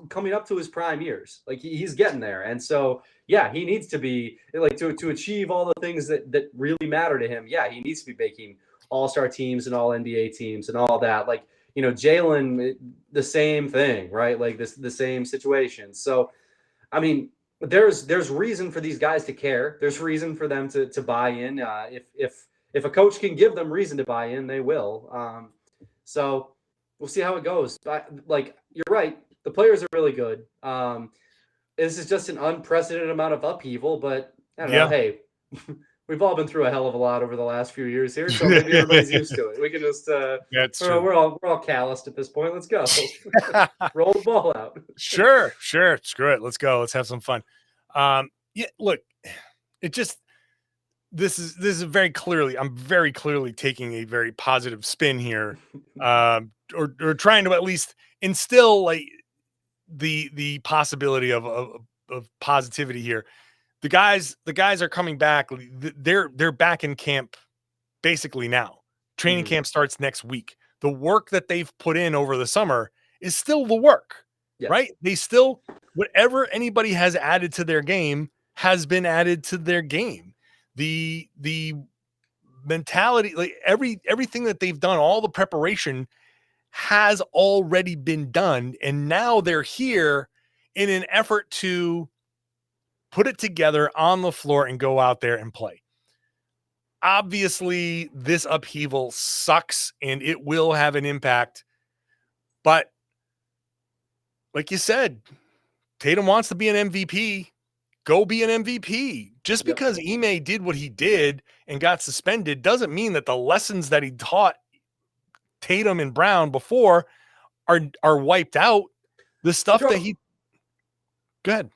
coming up to his prime years. Like he's getting there. And so, yeah, he needs to be like to achieve all the things that really matter to him. Yeah, he needs to be making all-star teams and all NBA teams and all that. Like, Jaylen, the same thing, right? Like the same situation. So, I mean, there's reason for these guys to care. There's reason for them to buy in. If a coach can give them reason to buy in, they will. So we'll see how it goes. But like, you're right. The players are really good. This is just an unprecedented amount of upheaval, but I don't know. Hey, we've all been through a hell of a lot over the last few years here, so maybe everybody's used to it. We can just we're all calloused at this point. Let's go. Roll the ball out. Sure. Screw it. Let's go. Let's have some fun. Look, it just this is very clearly, I'm very clearly taking a very positive spin here, or trying to at least instill like the possibility of positivity here. The guys are coming back. They're back in camp basically now. Training camp starts next week. The work that they've put in over the summer is still the work, right? They still, whatever anybody has added to their game has been added to their game. The mentality, like everything that they've done, all the preparation has already been done. And now they're here in an effort to put it together on the floor and go out there and play. Obviously, this upheaval sucks and it will have an impact. But like you said, Tatum wants to be an MVP. Go be an MVP. Just because Ime did what he did and got suspended doesn't mean that the lessons that he taught Tatum and Brown before are wiped out. The stuff that he... Go ahead.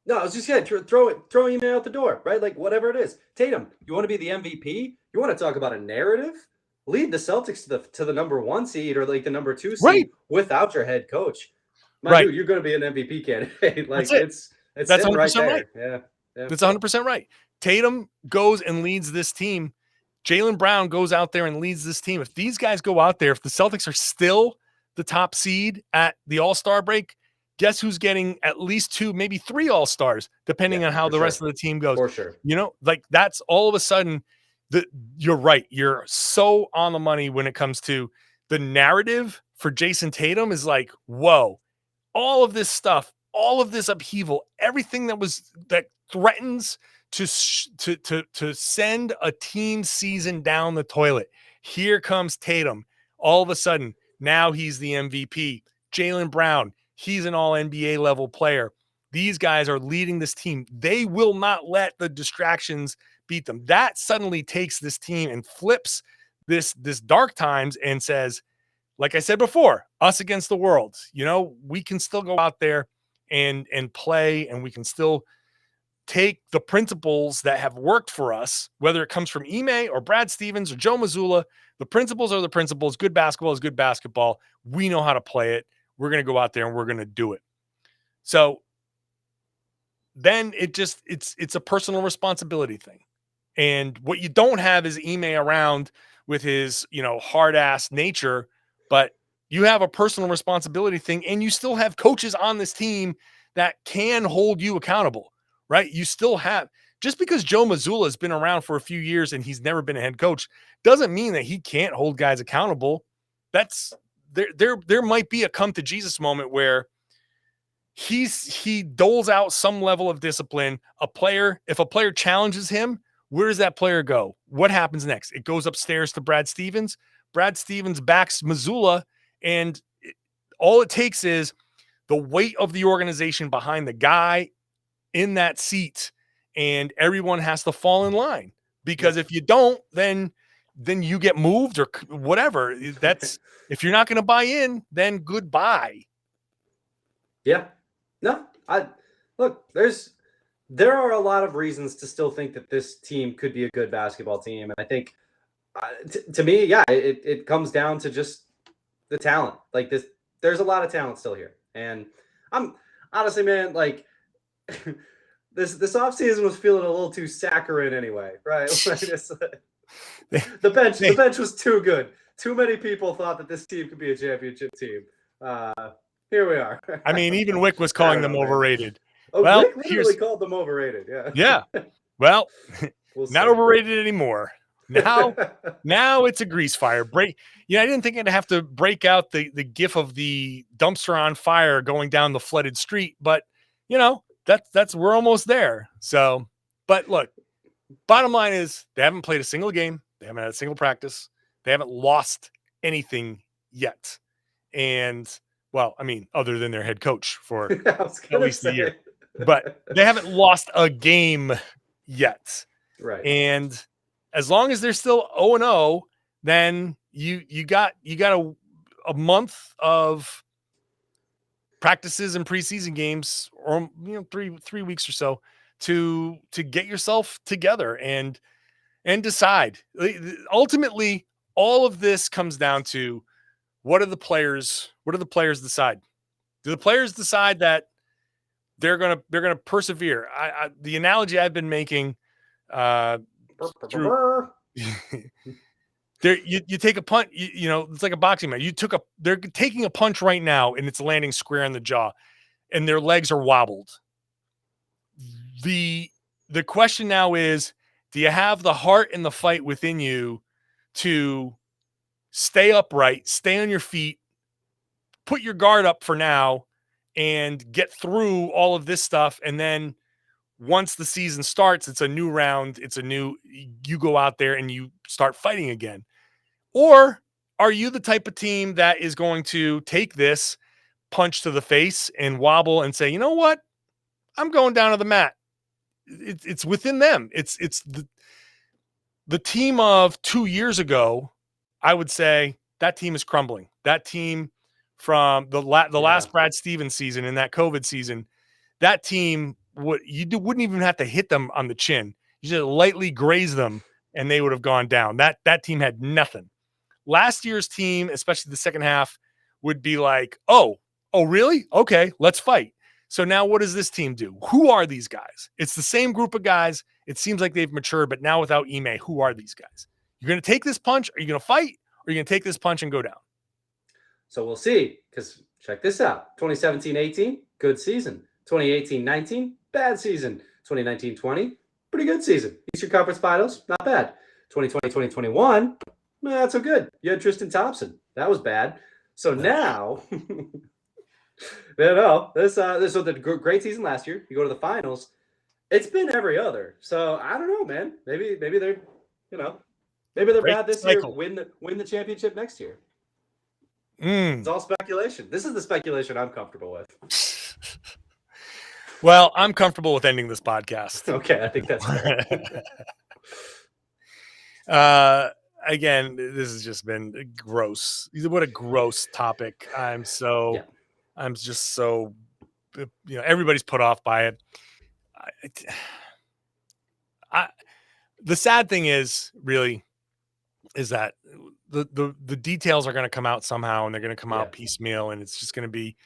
No, I was just throw Ime out the door, right? Like whatever it is. Tatum, you want to be the MVP? You want to talk about a narrative? Lead the Celtics to the number 1 seed or like the number 2 seed without your head coach. Dude, you're going to be an MVP candidate. Like that's 100% right. Yeah. That's 100% right. Tatum goes and leads this team. Jaylen Brown goes out there and leads this team. If these guys go out there, if the Celtics are still the top seed at the All-Star break, guess who's getting at least 2, maybe 3 All-Stars, depending on how the rest of the team goes. For sure. Like that's all of a sudden, you're right. You're so on the money when it comes to the narrative for Jayson Tatum is like, whoa, all of this stuff, all of this upheaval, everything that threatens to send a team season down the toilet. Here comes Tatum. All of a sudden, now he's the MVP. Jaylen Brown, he's an all NBA level player. These guys are leading this team. They will not let the distractions beat them. That suddenly takes this team and flips this dark times and says, like I said before, us against the world. We can still go out there and play, and we can still take the principles that have worked for us, whether it comes from Ime or Brad Stevens or Joe Mazzulla. The principles are the principles. Good basketball is good basketball. We know how to play it. We're going to go out there and we're going to do it. So then it's a personal responsibility thing. And what you don't have is Ime around with his, hard ass nature, but you have a personal responsibility thing, and you still have coaches on this team that can hold you accountable, right? You still have, just because Joe Mazzulla has been around for a few years and he's never been a head coach doesn't mean that he can't hold guys accountable. That's there might be a come to Jesus moment where he doles out some level of discipline. If a player challenges him, where does that player go? What happens next? It goes upstairs to Brad Stevens. Brad Stevens backs Mazzulla, and all it takes is the weight of the organization behind the guy in that seat, and everyone has to fall in line. Because if you don't, then you get moved or whatever. If you're not going to buy in, then goodbye. Yeah. No, there are a lot of reasons to still think that this team could be a good basketball team. And I think to me, yeah, it comes down to just the talent. Like there's a lot of talent still here. And I'm honestly, man, like this offseason was feeling a little too saccharine anyway, right? The bench was too good. Too many people thought that this team could be a championship team. Here we are. I mean, even Wick was calling them overrated. Oh, well, Wick literally called them overrated. Yeah. Yeah. Well, not overrated anymore. Now it's a grease fire. I didn't think I'd have to break out the gif of the dumpster on fire going down the flooded street, but we're almost there. So, but look, bottom line is they haven't played a single game. They haven't had a single practice. They haven't lost anything yet. And well, I mean, other than their head coach for at least a year, but they haven't lost a game yet. Right. And as long as they're still 0-0, then you got a month of practices and preseason games, or 3 weeks or so to get yourself together and decide. Ultimately, all of this comes down to what do the players decide? Do the players decide that they're gonna persevere? The analogy I've been making through you take a punch, it's like a boxing match. They're taking a punch right now and it's landing square in the jaw and their legs are wobbled. The question now is, do you have the heart and the fight within you to stay upright, stay on your feet, put your guard up for now, and get through all of this stuff? And then once the season starts, it's a new round. You go out there and you start fighting again. Or are you the type of team that is going to take this punch to the face and wobble and say, you know what? I'm going down to the mat. It's within them. It's the team of 2 years ago. I would say that team is crumbling. That team from the last Brad Stevens season and that COVID season, that team, wouldn't even have to hit them on the chin. You just lightly graze them and they would have gone down. That team had nothing. Last year's team, especially the second half, would be like, oh, really? Okay, let's fight. So now what does this team do? Who are these guys? It's the same group of guys It seems like they've matured, but now without Ime, who are these guys? You're going to take this punch? Are you going to fight? Or are you going to take this punch and go down? So we'll see, because check this out. 2017-18, good season. 2018-19, bad season. 2019-20, pretty good season. Eastern Conference Finals, not bad. 2020-2021, not so good. You had Tristan Thompson. That was bad. So now, this was a great season last year. You go to the finals. It's been every other. So I don't know, man. Maybe they're, maybe they're bad this year. Win the championship next year. It's all speculation. This is the speculation I'm comfortable with. Well, I'm comfortable with ending this podcast. Okay, I think that's fair. Again, this has just been gross. What a gross topic. I'm just so, everybody's put off by it. The sad thing is that the details are going to come out somehow, and they're going to come out piecemeal, and it's just going to be,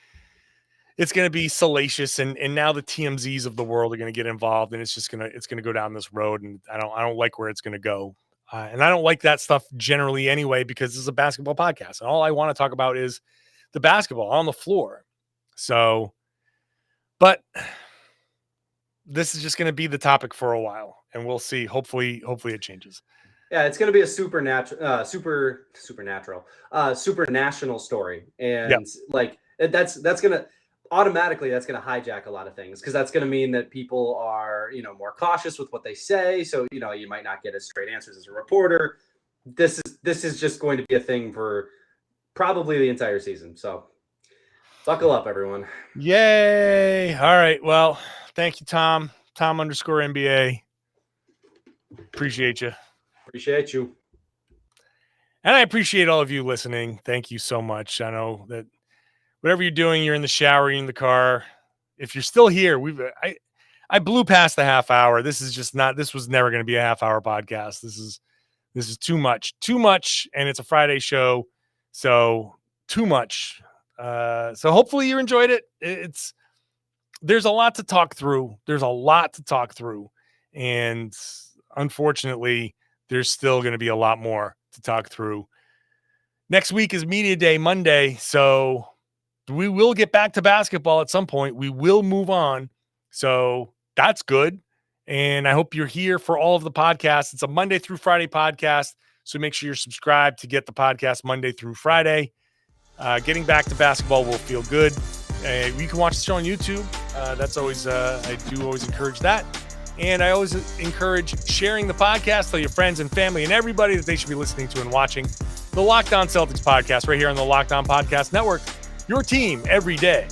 salacious. And now the TMZs of the world are going to get involved, and it's going to go down this road. And I don't like where it's going to go. And I don't like that stuff generally anyway, because this is a basketball podcast, and all I want to talk about is the basketball on the floor. So, but this is just going to be the topic for a while, and we'll see. Hopefully it changes. Yeah, it's going to be a super national story. And that's going to automatically, that's going to hijack a lot of things, because that's going to mean that people are, more cautious with what they say. So, you might not get as straight answers as a reporter. This is just going to be a thing for probably the entire season. So buckle up, everyone. Yay. All right. Well, thank you, Tom. Tom_NBA. Appreciate you. Appreciate you. And I appreciate all of you listening. Thank you so much. I know that whatever you're doing, you're in the shower, you're in the car. If you're still here, I blew past the half hour. This was never going to be a half hour podcast. This is too much, and it's a Friday show. So too much. So hopefully you enjoyed it. There's a lot to talk through. And unfortunately, there's still going to be a lot more to talk through. Next week is Media Day, Monday. So we will get back to basketball at some point. We will move on. So that's good. And I hope you're here for all of the podcasts. It's a Monday through Friday podcast. So make sure you're subscribed to get the podcast Monday through Friday. Getting back to basketball will feel good. You can watch the show on YouTube. That's always, I do always encourage that. And I always encourage sharing the podcast. Tell your friends and family and everybody that they should be listening to and watching the Locked On Celtics podcast right here on the Locked On Podcast Network. Your team every day.